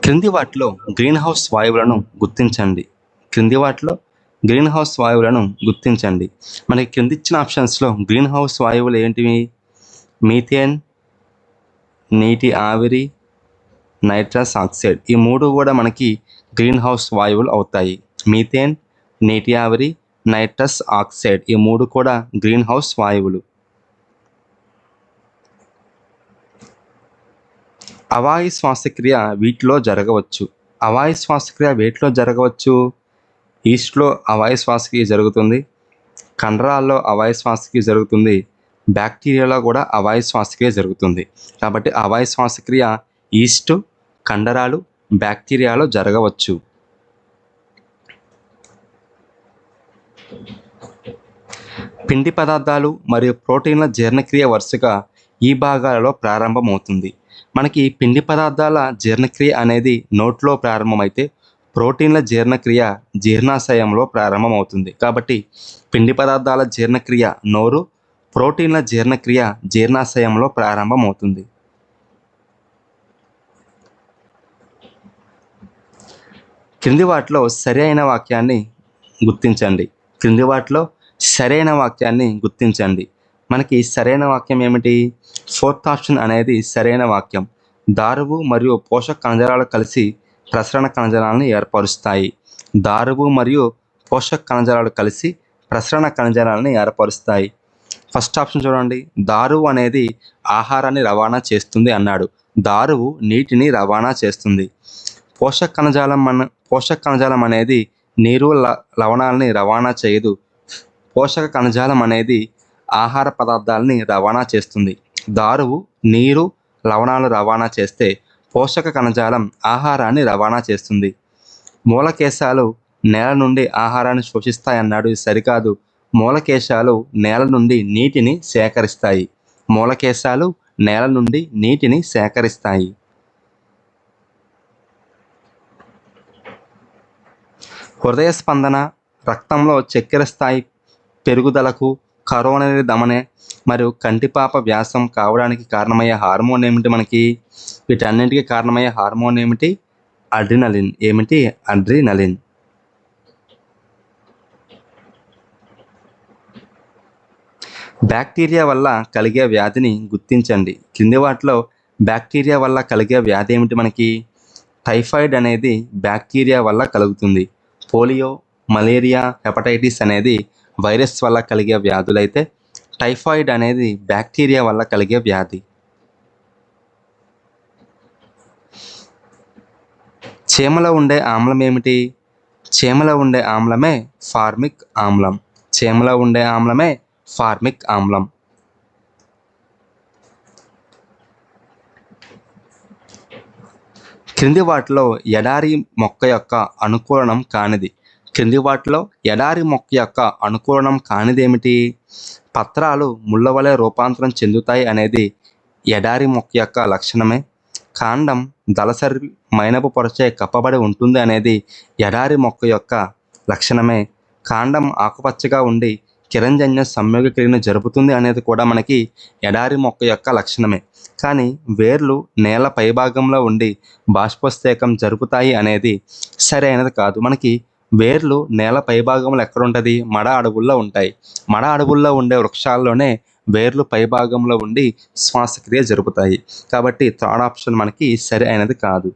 క్రింది వాటిలో green house వాయువులను గుర్తించండి. క్రింది వాటిలో గ్రీన్ హౌస్ వాయువులను గుర్తించండి. మనకి క్రిందిచ్చిన ఆప్షన్స్‌లో గ్రీన్ హౌస్ వాయువులు ఏంటివి? మీథేన్, నీటి ఆవిరి, నైట్రస్ ఆక్సైడ్. ఈ 3 కూడా మనకి గ్రీన్ హౌస్ వాయువులు అవుతాయి. మీథేన్, నీటి ఆవిరి, నైట్రస్ ఆక్సైడ్ ఈ 3 కూడా గ్రీన్ హౌస్ వాయువులు. అవాయు శ్వాసక్రియ వీటిలో జరగవచ్చు. అవాయు శ్వాసక్రియ వేటిలో జరగవచ్చు? ఈస్ట్‌లో అవాయు శ్వాసక్రియ జరుగుతుంది. కండరాల్లో అవాయు శ్వాసక్రియ జరుగుతుంది. బ్యాక్టీరియాలో కూడా అవాయు శ్వాసక్రియ జరుగుతుంది. కాబట్టి అవాయు శ్వాసక్రియ ఈస్ట్, కండరాలు, బ్యాక్టీరియాలో జరగవచ్చు. పిండి పదార్థాలు మరియు ప్రోటీన్ల జీర్ణక్రియ వరుసగా ఈ భాగాలలో ప్రారంభమవుతుంది. మనకి పిండి పదార్థాల జీర్ణక్రియ అనేది నోట్లో ప్రారంభమైతే ప్రోటీన్ల జీర్ణక్రియ జీర్ణాశయంలో ప్రారంభమవుతుంది. కాబట్టి పిండి పదార్థాల జీర్ణక్రియ నోరు, ప్రోటీన్ల జీర్ణక్రియ జీర్ణాశయంలో ప్రారంభమవుతుంది. క్రింది వాటిలో సరైన వాక్యాన్ని గుర్తించండి. క్రింది వాటిలో సరైన వాక్యాన్ని గుర్తించండి. మనకి సరైన వాక్యం ఏమిటి? 4th ఆప్షన్ అనేది సరైన వాక్యం. దారువు మరియు పోషక కణజాలాలు కలిసి ప్రసరణ కణజాలాలను ఏర్పరుస్తాయి. దారువు మరియు పోషక కణజాలాలు కలిసి ప్రసరణ కణజాలాలను ఏర్పరుస్తాయి. ఫస్ట్ ఆప్షన్ చూడండి. దారువు అనేది ఆహారాన్ని రవాణా చేస్తుంది అన్నాడు. దారువు నీటిని రవాణా చేస్తుంది. పోషక కణజాలం అనేది నీరు, లవణాలని రవాణా చేయదు. పోషక కణజాలం అనేది ఆహార పదార్థాలని రవాణా చేస్తుంది. దారువు నీరు, లవణాలు రవాణా చేస్తే పోషక కణజాలం ఆహారాన్ని రవాణా చేస్తుంది. మూలకేశాలు నేల నుండి ఆహారాన్ని శోషిస్తాయన్నాడు. ఇది సరికాదు. మూలకేశాలు నేల నుండి నీటిని సేకరిస్తాయి. మూలకేశాలు నేల నుండి నీటిని సేకరిస్తాయి. హృదయ స్పందన, రక్తంలో చక్కెర స్థాయి పెరుగుదలకు, కరోనరీ ధమని మరియు కంటిపాప వ్యాసం కావడానికి కారణమయ్యే హార్మోన్ ఏమిటి? మనకి వీటన్నింటికి కారణమయ్యే హార్మోన్ ఏమిటి? అడ్రినలిన్. ఏమిటి? అడ్రినలిన్. బ్యాక్టీరియా వల్ల కలిగే వ్యాధిని గుర్తించండి. కింది వాటిలో బ్యాక్టీరియా వల్ల కలిగే వ్యాధి ఏమిటి? మనకి టైఫాయిడ్ అనేది బ్యాక్టీరియా వల్ల కలుగుతుంది. పోలియో, మలేరియా, హెపటైటిస్ అనేది వైరస్ వల్ల కలిగే వ్యాధులైతే టైఫాయిడ్ అనేది బ్యాక్టీరియా వల్ల కలిగే వ్యాధి. చీమలో ఉండే ఆమ్లం ఏమిటి? చీమలో ఉండే ఆమ్లమే ఫార్మిక్ ఆమ్లం. చీమలో ఉండే ఆమ్లమే ఫార్మిక్ ఆమ్లం. క్రింది వాటిలో ఎడారి మొక్క యొక్క అనుకూలనం కానిది. క్రింది వాటిలో ఎడారి మొక్క యొక్క అనుకూలనం కానిదేమిటి? పత్రాలు ముళ్ళ వలె రూపాంతరం చెందుతాయి అనేది ఎడారి మొక్క యొక్క లక్షణమే. కాండం దళసరి మైనపు పొరచే కప్పబడి ఉంటుంది అనేది ఎడారి మొక్క యొక్క లక్షణమే. కాండం ఆకుపచ్చగా ఉండి కిరణజన్య సంయోగ క్రియను జరుపుతుంది అనేది కూడా మనకి ఎడారి మొక్క యొక్క లక్షణమే. కానీ వేర్లు నేల పైభాగంలో ఉండి బాష్పోత్సేకం జరుపుతాయి అనేది సరైనది కాదు. మనకి వేర్లు నేల పైభాగంలో ఎక్కడ ఉంటుంది? మడ అడవుల్లో ఉంటాయి. మడ అడవుల్లో ఉండే వృక్షాల్లోనే వేర్లు పైభాగంలో ఉండి శ్వాసక్రియ జరుపుతాయి. కాబట్టి థర్డ్ ఆప్షన్ మనకి సరైనది కాదు.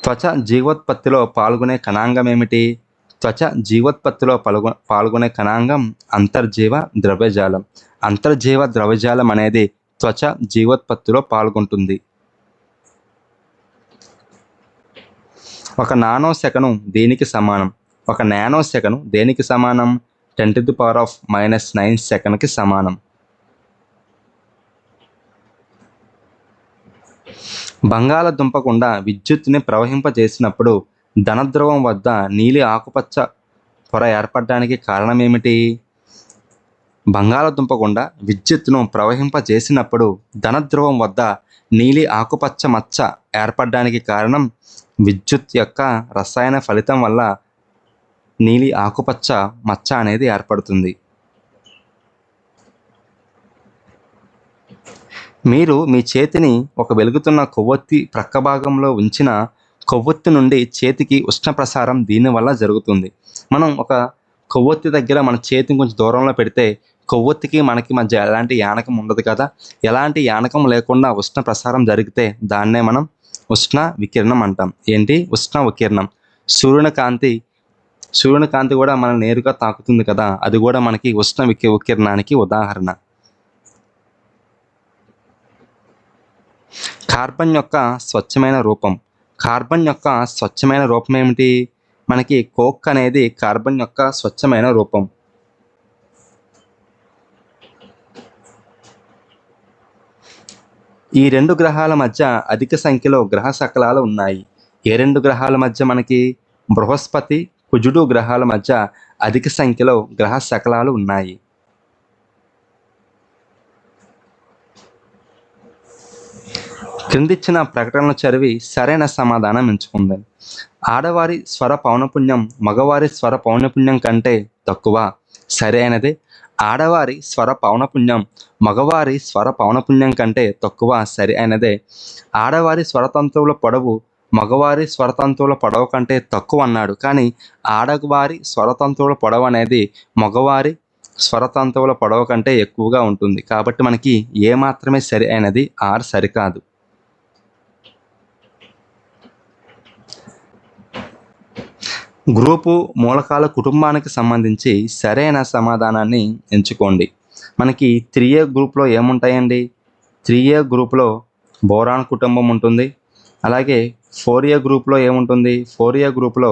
త్వచ జీవోత్పత్తిలో పాల్గొనే కణాంగం ఏమిటి? త్వచ జీవోత్పత్తిలో పాల్గొనే కణాంగం అంతర్జీవ ద్రవ్యజాలం. అంతర్జీవ ద్రవ్యజాలం అనేది త్వచ జీవోత్పత్తిలో పాల్గొంటుంది. ఒక నానో సెకను దేనికి సమానం? ఒక నానో సెకను దేనికి సమానం? 10⁻⁻9 సెకన్కి సమానం. బంగాళదుంప గుండా విద్యుత్తుని ప్రవహింపజేసినప్పుడు ధనధ్రువం వద్ద నీలి ఆకుపచ్చ పొర ఏర్పడడానికి కారణం ఏమిటి? బంగాళదుంప గుండా విద్యుత్తును ప్రవహింపజేసినప్పుడు ధనధ్రువం వద్ద నీలి ఆకుపచ్చ మచ్చ ఏర్పడడానికి కారణం విద్యుత్ యొక్క రసాయన ఫలితం వల్ల నీలి ఆకుపచ్చ మచ్చ అనేది ఏర్పడుతుంది. మీరు మీ చేతిని ఒక వెలుగుతున్న కొవ్వొత్తి ప్రక్క భాగంలో ఉంచిన కొవ్వొత్తి నుండి చేతికి ఉష్ణ ప్రసారం దీనివల్ల జరుగుతుంది. మనం ఒక కొవ్వొత్తి దగ్గర మన చేతిని కొంచెం దూరంలో పెడితే కొవ్వొత్తికి మనకి మధ్య ఎలాంటి యానకం ఉండదు కదా! ఎలాంటి యానకం లేకుండా ఉష్ణ ప్రసారం జరిగితే దాన్నే మనం ఉష్ణ వికిరణం అంటాం. ఏంటి? ఉష్ణ వికిరణం. సూర్యుని కాంతి కూడా మనల్ని నేరుగా తాకుతుంది కదా! అది కూడా మనకి ఉష్ణ వికిరణానికి ఉదాహరణ. కార్బన్ యొక్క స్వచ్ఛమైన రూపం. కార్బన్ యొక్క స్వచ్ఛమైన రూపం ఏమిటి? మనకి కోక్ అనేది కార్బన్ యొక్క స్వచ్ఛమైన రూపం. ఈ 2 గ్రహాల మధ్య అధిక సంఖ్యలో గ్రహ శకలాలు ఉన్నాయి. ఏ 2 గ్రహాల మధ్య? మనకి బృహస్పతి, కుజుడు గ్రహాల మధ్య అధిక సంఖ్యలో గ్రహ శకలాలు ఉన్నాయి. క్రిందిచ్చిన ప్రకటనలు చదివి సరైన సమాధానం ఎంచుకుందాం. ఆడవారి స్వర పౌనపుణ్యం మగవారి స్వర పౌనపుణ్యం కంటే తక్కువ. సరైనదే. ఆడవారి స్వర పౌనపుణ్యం మగవారి స్వర పౌనపుణ్యం కంటే తక్కువ. సరైనదే. ఆడవారి స్వరతంతువుల పొడవు మగవారి స్వరతంతువుల పొడవు కంటే తక్కువ అన్నాడు. కానీ ఆడవారి స్వరతంతువుల పొడవు అనేది మగవారి స్వరతంతువుల పొడవు కంటే ఎక్కువగా ఉంటుంది. కాబట్టి మనకి ఏ మాత్రమే సరి అయినది, ఆర్ సరికాదు. గ్రూపు మూలకాల కుటుంబానికి సంబంధించి సరైన సమాధానాన్ని ఎంచుకోండి. మనకి 3A గ్రూప్లో ఏముంటాయండి? 3A గ్రూప్లో బోరాన్ కుటుంబం ఉంటుంది. అలాగే 4A గ్రూప్లో ఏముంటుంది? 4A గ్రూప్లో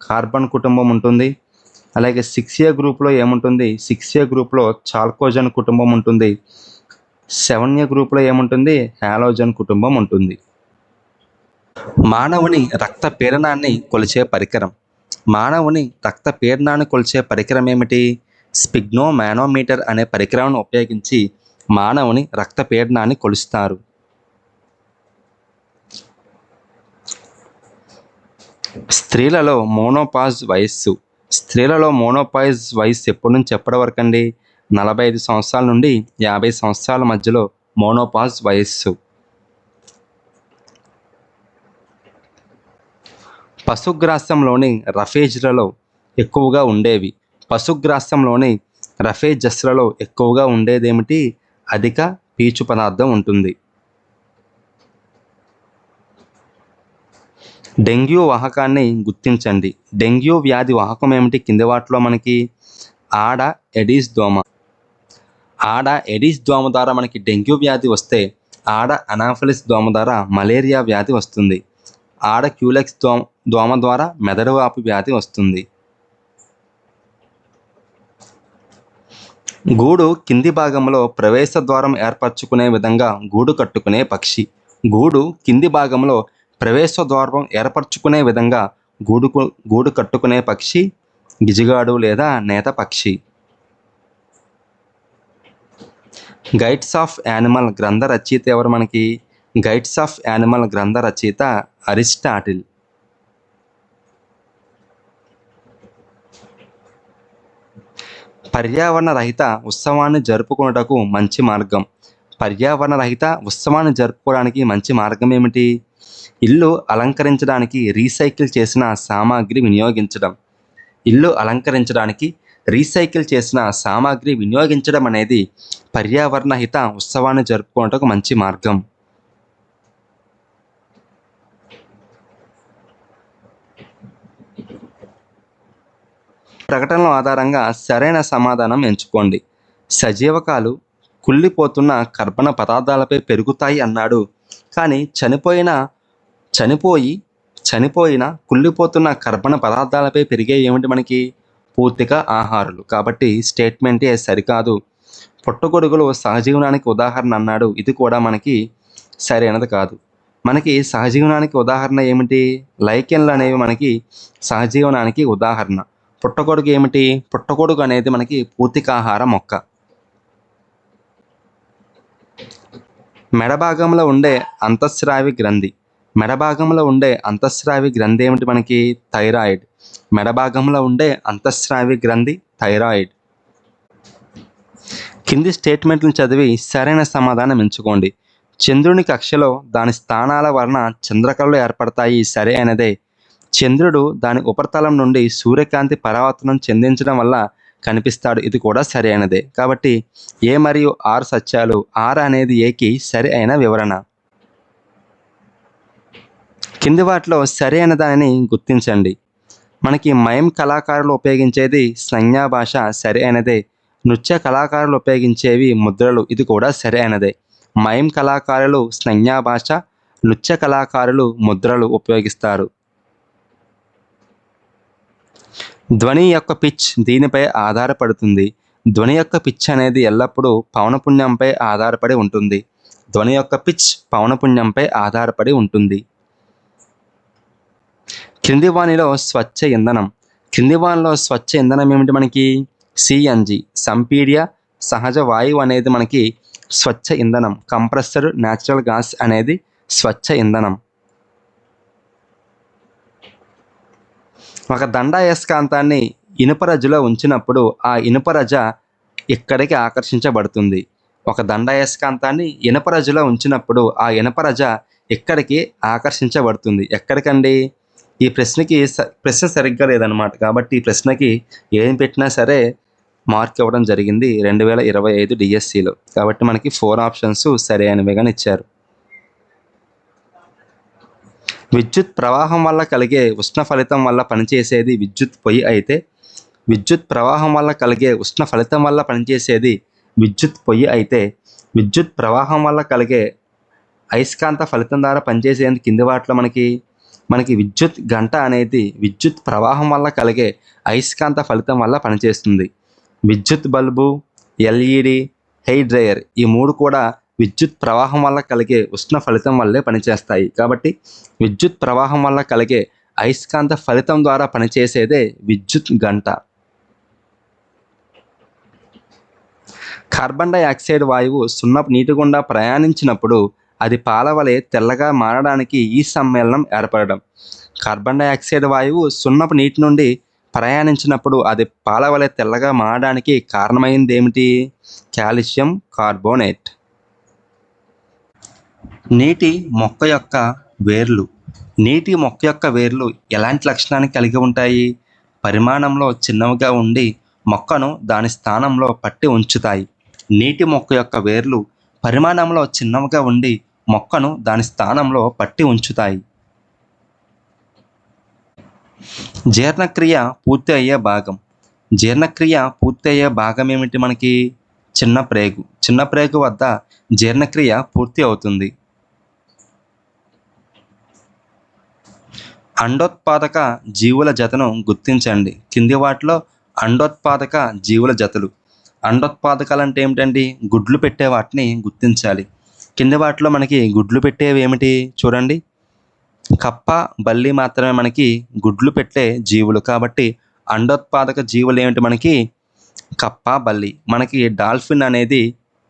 కార్బన్ కుటుంబం ఉంటుంది. అలాగే 6A గ్రూప్లో ఏముంటుంది? 6A గ్రూప్లో చాల్కోజన్ కుటుంబం ఉంటుంది. 7A గ్రూప్లో ఏముంటుంది? హాలోజన్ కుటుంబం ఉంటుంది. మానవుని రక్త పీడనాన్ని కొలిచే పరికరం. మానవుని రక్త పీడనాన్ని కొలిచే పరికరం ఏమిటి? స్పిగ్నోమానోమీటర్ అనే పరికరాన్ని ఉపయోగించి మానవుని రక్త పీడనాన్ని కొలుస్తారు. స్త్రీలలో మోనోపాజ్ వయస్సు. స్త్రీలలో మోనోపాజ్ వయస్సు ఎప్పటి నుంచి ఎప్పటి వరకు అండి? 45 సంవత్సరాల నుండి 50 సంవత్సరాల మధ్యలో మోనోపాజ్ వయస్సు. పశుగ్రాసంలోని రఫేజ్లలో ఎక్కువగా ఉండేవి. పశుగ్రాసంలోని రఫేజస్లలో ఎక్కువగా ఉండేదేమిటి? అధిక పీచు పదార్థం ఉంటుంది. డెంగ్యూ వాహకాన్ని గుర్తించండి. డెంగ్యూ వ్యాధి వాహకం ఏమిటి? కింది వాటిలో మనకి ఆడ ఎడీస్ దోమ. ఆడ ఎడీస్ దోమ ద్వారా మనకి డెంగ్యూ వ్యాధి వస్తే ఆడ అనాఫిలిస్ దోమ ద్వారా మలేరియా వ్యాధి వస్తుంది. ఆడ క్యూలెక్స్ దోమ ద్వారా మెదడువాపు వ్యాధి వస్తుంది. గూడు కింది భాగంలో ప్రవేశ ద్వారం ఏర్పరచుకునే విధంగా గూడు కట్టుకునే పక్షి. గూడు కింది భాగంలో ప్రవేశ ద్వారం ఏర్పరచుకునే విధంగా గూడు కట్టుకునే పక్షి గిజిగాడు లేదా నేత పక్షి. గైడ్స్ ఆఫ్ యానిమల్ గ్రంథ రచయిత ఎవరు? మనకి గైడ్స్ ఆఫ్ యానిమల్ గ్రంథ రచయిత అరిస్టాటిల్. పర్యావరణ రహిత ఉత్సవాన్ని జరుపుకున్నటకు మంచి మార్గం. పర్యావరణ రహిత ఉత్సవాన్ని జరుపుకోవడానికి మంచి మార్గం ఏమిటి? ఇల్లు అలంకరించడానికి రీసైకిల్ చేసిన సామాగ్రి వినియోగించడం. ఇల్లు అలంకరించడానికి రీసైకిల్ చేసిన సామాగ్రి వినియోగించడం అనేది పర్యావరణ హిత ఉత్సవాన్ని జరుపుకోవడానికి మంచి మార్గం. ప్రకటనల ఆధారంగా సరైన సమాధానం ఎంచుకోండి. సజీవకాలు కుళ్ళిపోతున్న కర్బన పదార్థాలపై పెరుగుతాయి అన్నాడు. కానీ చనిపోయిన కుళ్ళిపోతున్న కర్బన పదార్థాలపై పెరిగే ఏమిటి? మనకి పూర్తిగా ఆహారాలు. కాబట్టి స్టేట్మెంటే సరికాదు. పుట్టగొడుగులు సహజీవనానికి ఉదాహరణ అన్నాడు. ఇది కూడా మనకి సరైనది కాదు. మనకి సహజీవనానికి ఉదాహరణ ఏమిటి? లైకెన్లు అనేవి మనకి సహజీవనానికి ఉదాహరణ. పుట్టగొడుగు ఏమిటి? పుట్టగొడుగు అనేది మనకి పూర్తికాహార మొక్క. మెడభాగంలో ఉండే అంతఃస్రావి గ్రంథి. మెడభాగంలో ఉండే అంతఃస్రావి గ్రంథి ఏమిటి? మనకి థైరాయిడ్. మెడభాగంలో ఉండే అంతఃస్రావి గ్రంథి థైరాయిడ్. కింది స్టేట్మెంట్లను చదివి సరైన సమాధానం ఎంచుకోండి. చంద్రుని కక్షలో దాని స్థానాల వలన చంద్రకళలు ఏర్పడతాయి, సరే అయినదే. చంద్రుడు దాని ఉపరితలం నుండి సూర్యకాంతి పరావర్తనం చెందించడం వల్ల కనిపిస్తాడు, ఇది కూడా సరి అయినదే. కాబట్టి ఏ మరియు ఆరు సత్యాలు, ఆరు అనేది ఏకి సరి అయిన వివరణ. కింది వాటిలో సరి అయిన దానిని గుర్తించండి. మనకి మైమ్ కళాకారులు ఉపయోగించేది సంజ్ఞా భాష, సరి అయినదే. నృత్య కళాకారులు ఉపయోగించేవి ముద్రలు, ఇది కూడా సరి అయినదే. మైమ్ కళాకారులు సంజ్ఞా భాష, నృత్య కళాకారులు ముద్రలు ఉపయోగిస్తారు. ధ్వని యొక్క పిచ్ దీనిపై ఆధారపడుతుంది. ధ్వని యొక్క పిచ్ అనేది ఎల్లప్పుడూ పౌనపున్యంపై ఆధారపడి ఉంటుంది. ధ్వని యొక్క పిచ్ పౌనపున్యంపై ఆధారపడి ఉంటుంది. క్రింది వానిలో స్వచ్ఛ ఇంధనం. క్రింది వానిలో స్వచ్ఛ ఇంధనం ఏమిటి? మనకి సిఎన్జి, సంపీడ్య సహజ వాయువు అనేది మనకి స్వచ్ఛ ఇంధనం. కంప్రెసర్ న్యాచురల్ గ్యాస్ అనేది స్వచ్ఛ ఇంధనం. ఒక దండాయస్కాంతాన్ని ఇనుపరజలో ఉంచినప్పుడు ఆ ఇనుపరజ ఇక్కడికి ఆకర్షించబడుతుంది. ఒక దండాయస్కాంతాన్ని ఇనుపరజలో ఉంచినప్పుడు ఆ ఇనుపరజ ఇక్కడికి ఆకర్షించబడుతుంది. ఎక్కడికండి? ఈ ప్రశ్న సరిగ్గా లేదనమాట. కాబట్టి ఈ ప్రశ్నకి ఏం పెట్టినా సరే మార్క్ ఇవ్వడం జరిగింది 2025 డిఎస్సిలో. కాబట్టి మనకి 4 ఆప్షన్స్ సరి అయినవిగా ఇచ్చారు. విద్యుత్ ప్రవాహం వల్ల కలిగే ఉష్ణ ఫలితం వల్ల పనిచేసేది విద్యుత్ పొయ్యి అయితే, విద్యుత్ ప్రవాహం వల్ల కలిగే ఉష్ణ ఫలితం వల్ల పనిచేసేది విద్యుత్ పొయ్యి అయితే, విద్యుత్ ప్రవాహం వల్ల కలిగే అయస్కాంత ఫలితం ద్వారా పనిచేసేది కింది వాటిలో మనకి విద్యుత్ గంట అనేది విద్యుత్ ప్రవాహం వల్ల కలిగే అయస్కాంత ఫలితం వల్ల పనిచేస్తుంది. విద్యుత్ బల్బు, ఎల్ఈడి, హెయిర్ డ్రైయర్ ఈ మూడు కూడా విద్యుత్ ప్రవాహం వల్ల కలిగే ఉష్ణ ఫలితం వల్లే పనిచేస్తాయి. కాబట్టి విద్యుత్ ప్రవాహం వల్ల కలిగే అయస్కాంత ఫలితం ద్వారా పనిచేసేదే విద్యుత్ గంట. కార్బన్ డైఆక్సైడ్ వాయువు సున్నపు నీటి గుండా ప్రయాణించినప్పుడు అది పాల వలె తెల్లగా మారడానికి ఈ సమ్మేళనం ఏర్పడడం. కార్బన్ డైఆక్సైడ్ వాయువు సున్నపు నీటి నుండి ప్రయాణించినప్పుడు అది పాల వలె తెల్లగా మారడానికి కారణమైంది ఏమిటి? Calcium carbonate. నీటి మొక్క యొక్క వేర్లు. నీటి మొక్క యొక్క వేర్లు ఎలాంటి లక్షణాన్ని కలిగి ఉంటాయి? పరిమాణంలో చిన్నవిగా ఉండి మొక్కను దాని స్థానంలో పట్టి ఉంచుతాయి. నీటి మొక్క యొక్క వేర్లు పరిమాణంలో చిన్నవిగా ఉండి మొక్కను దాని స్థానంలో పట్టి ఉంచుతాయి. జీర్ణక్రియ పూర్తి అయ్యే భాగం. జీర్ణక్రియ పూర్తి అయ్యే భాగం ఏమిటి? మనకి చిన్న ప్రేగు. చిన్న ప్రేగు వద్ద జీర్ణక్రియ పూర్తి అవుతుంది. అండోత్పాదక జీవుల జతను గుర్తించండి. కింది వాటిలో అండోత్పాదక జీవుల జతలు. అండోత్పాదకాలు అంటే ఏమిటండి? గుడ్లు పెట్టే వాటిని గుర్తించాలి. కింది వాటిలో మనకి గుడ్లు పెట్టేవి ఏమిటి? చూడండి, కప్ప, బల్లి మాత్రమే మనకి గుడ్లు పెట్టే జీవులు. కాబట్టి అండోత్పాదక జీవులు ఏమిటి? మనకి కప్ప, బల్లి. మనకి డాల్ఫిన్ అనేది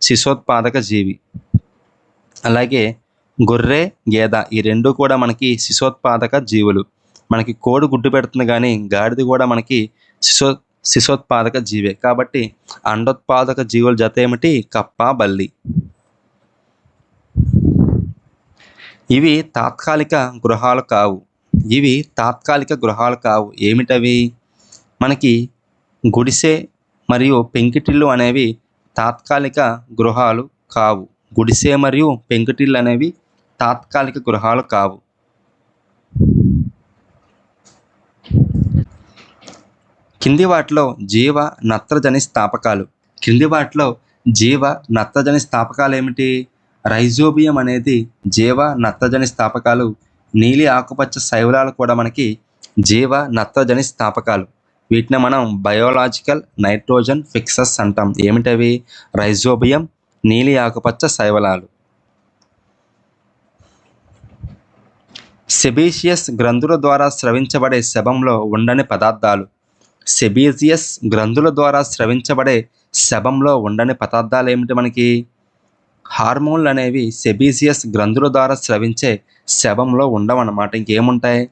శిశోత్పాదక జీవి. అలాగే గొర్రె, గేదె ఈ రెండు కూడా మనకి శిశోత్పాదక జీవులు. మనకి కోడి గుడ్డు పెడుతుంది కానీ గాడిద కూడా మనకి శిశోత్పాదక జీవే. కాబట్టి అండోత్పాదక జీవుల జత ఏమిటి? కప్ప, బల్లి. ఇవి తాత్కాలిక గృహాలు కావు. ఇవి తాత్కాలిక గృహాలు కావు. ఏమిటవి? మనకి గుడిసె మరియు పెంకుటిల్లు అనేవి తాత్కాలిక గృహాలు కావు. గుడిసె మరియు పెంకుటిల్లు అనేవి తాత్కాలిక గృహాలు కావు. కింది వాటిలో జీవ నత్రజని స్థాపకాలు. కింది వాటిలో జీవ నత్రజని స్థాపకాలు ఏమిటి? రైజోబియం అనేది జీవ నత్రజని స్థాపకాలు. నీలి ఆకుపచ్చ శైవలాలు కూడా మనకి జీవ నత్రజని స్థాపకాలు. వీటిని మనం బయోలాజికల్ నైట్రోజన్ ఫిక్సెస్ అంటాం. ఏమిటవి? రైజోబియం, నీలి ఆకుపచ్చ శైవలాలు. సెబేషియస్ గ్రంథుల ద్వారా స్రవించబడే శవంలో ఉండని పదార్థాలు. సెబేషియస్ గ్రంథుల ద్వారా స్రవించబడే శవంలో ఉండని పదార్థాలు ఏమిటి? మనకి హార్మోన్లు అనేవి సెబేషియస్ గ్రంథుల ద్వారా స్రవించే శవంలో ఉండవన్నమాట. ఇంకేముంటాయి?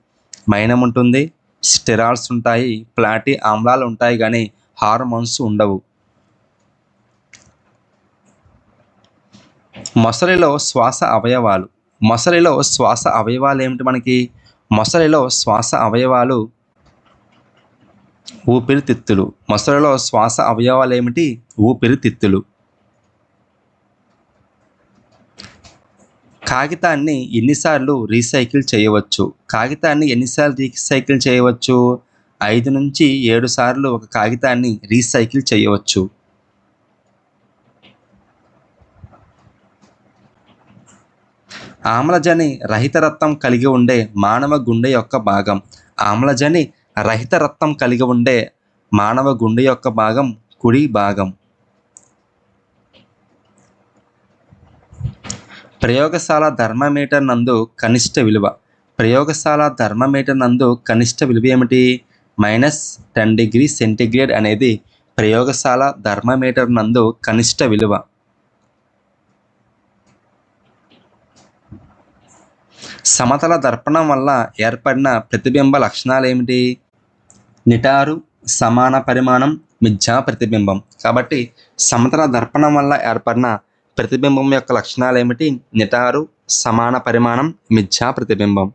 మైనం ఉంటుంది, స్టెరాల్స్ ఉంటాయి, ఫ్లాటీ ఆమ్లాలు ఉంటాయి, కానీ హార్మోన్స్ ఉండవు. మొసలిలో శ్వాస అవయవాలు. మొసలిలో శ్వాస అవయవాలు ఏమిటి మనకి? మొసలిలో శ్వాస అవయవాలు ఊపిరితిత్తులు. మొసలిలో శ్వాస అవయవాలు ఏమిటి? ఊపిరితిత్తులు. కాగితాన్ని ఎన్నిసార్లు రీసైకిల్ చేయవచ్చు? కాగితాన్ని ఎన్నిసార్లు రీసైకిల్ చేయవచ్చు? 5 నుంచి 7 సార్లు ఒక కాగితాన్ని రీసైకిల్ చేయవచ్చు. ఆమ్లజని రహిత రక్తం కలిగి ఉండే మానవ గుండె యొక్క భాగం. ఆమ్లజని రహిత రక్తం కలిగి ఉండే మానవ గుండె యొక్క భాగం కుడి భాగం. ప్రయోగశాల థర్మామీటర్ నందు కనిష్ట విలువ. ప్రయోగశాల థర్మామీటర్ నందు కనిష్ట విలువ ఏమిటి? -10 డిగ్రీ సెంటీగ్రేడ్ అనేది ప్రయోగశాల థర్మామీటర్ నందు కనిష్ట విలువ. సమతల దర్పణం వల్ల ఏర్పడిన ప్రతిబింబ లక్షణాలు ఏమిటి? నిటారు, సమాన పరిమాణం, మిథ్యా ప్రతిబింబం. కాబట్టి సమతల దర్పణం వల్ల ఏర్పడిన ప్రతిబింబం యొక్క లక్షణాలు ఏమిటి? నిటారు, సమాన పరిమాణం, మిథ్యా ప్రతిబింబం.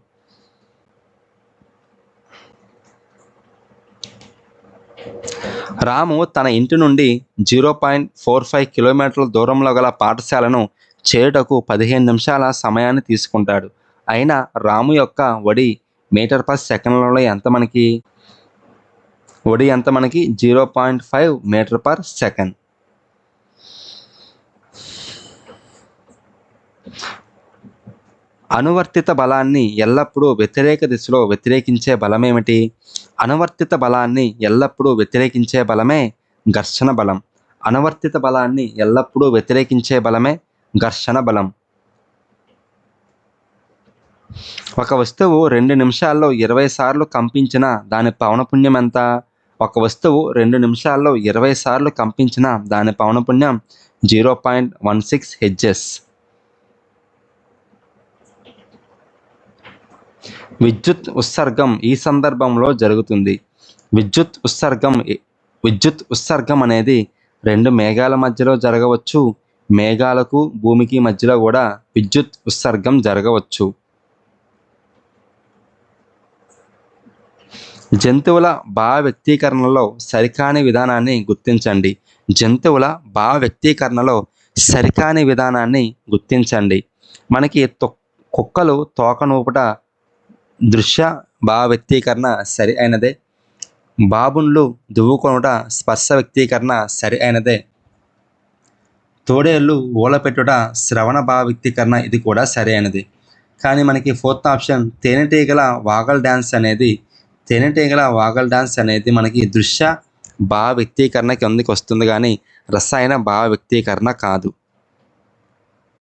రాము తన ఇంటి నుండి 0.45 కిలోమీటర్ల దూరంలో గల పాఠశాలను చేరుటకు 15 నిమిషాల సమయాన్ని తీసుకుంటాడు. అయినా రాము యొక్క వడి మీటర్ పర్ సెకండ్లలో ఎంత మనకి? వడి ఎంత మనకి? 0.5 మీటర్ పర్ సెకండ్. అనువర్తిత బలాన్ని ఎల్లప్పుడూ వ్యతిరేక దిశలో వ్యతిరేకించే బలమేమిటి? అనువర్తిత బలాన్ని ఎల్లప్పుడూ వ్యతిరేకించే బలమే ఘర్షణ బలం. అనువర్తిత బలాన్ని ఎల్లప్పుడూ వ్యతిరేకించే బలమే ఘర్షణ బలం. ఒక వస్తువు 2 నిమిషాల్లో 20 సార్లు కంపించిన దాని పౌనపుణ్యం ఎంత? ఒక వస్తువు 2 నిమిషాల్లో 20 సార్లు కంపించిన దాని పౌనపుణ్యం 0.16 హెర్ట్జ్. విద్యుత్ ఉత్సర్గం ఈ సందర్భంలో జరుగుతుంది. విద్యుత్ ఉత్సర్గం అనేది 2 మేఘాల మధ్యలో జరగవచ్చు. మేఘాలకు భూమికి మధ్యలో కూడా విద్యుత్ ఉత్సర్గం జరగవచ్చు. జంతువుల భావ వ్యక్తీకరణలో సరికాని విధానాన్ని గుర్తించండి. జంతువుల భావ వ్యక్తీకరణలో సరికాని విధానాన్ని గుర్తించండి. మనకి కుక్కలు తోక నూపుట దృశ్య భావ వ్యక్తీకరణ సరి అయినదే. బాబున్లు దువ్వుకొనుట స్పర్శ వ్యక్తీకరణ సరి అయినదే. తోడేళ్ళు ఊలపెట్టుట శ్రవణ భావ వ్యక్తీకరణ ఇది కూడా సరి అయినది. కానీ మనకి 4th ఆప్షన్ తేనెటీగల వాగల్ డ్యాన్స్ అనేది మనకి దృశ్య భావ వ్యక్తీకరణ కిందకి వస్తుంది కానీ రసాయన భావ వ్యక్తీకరణ కాదు.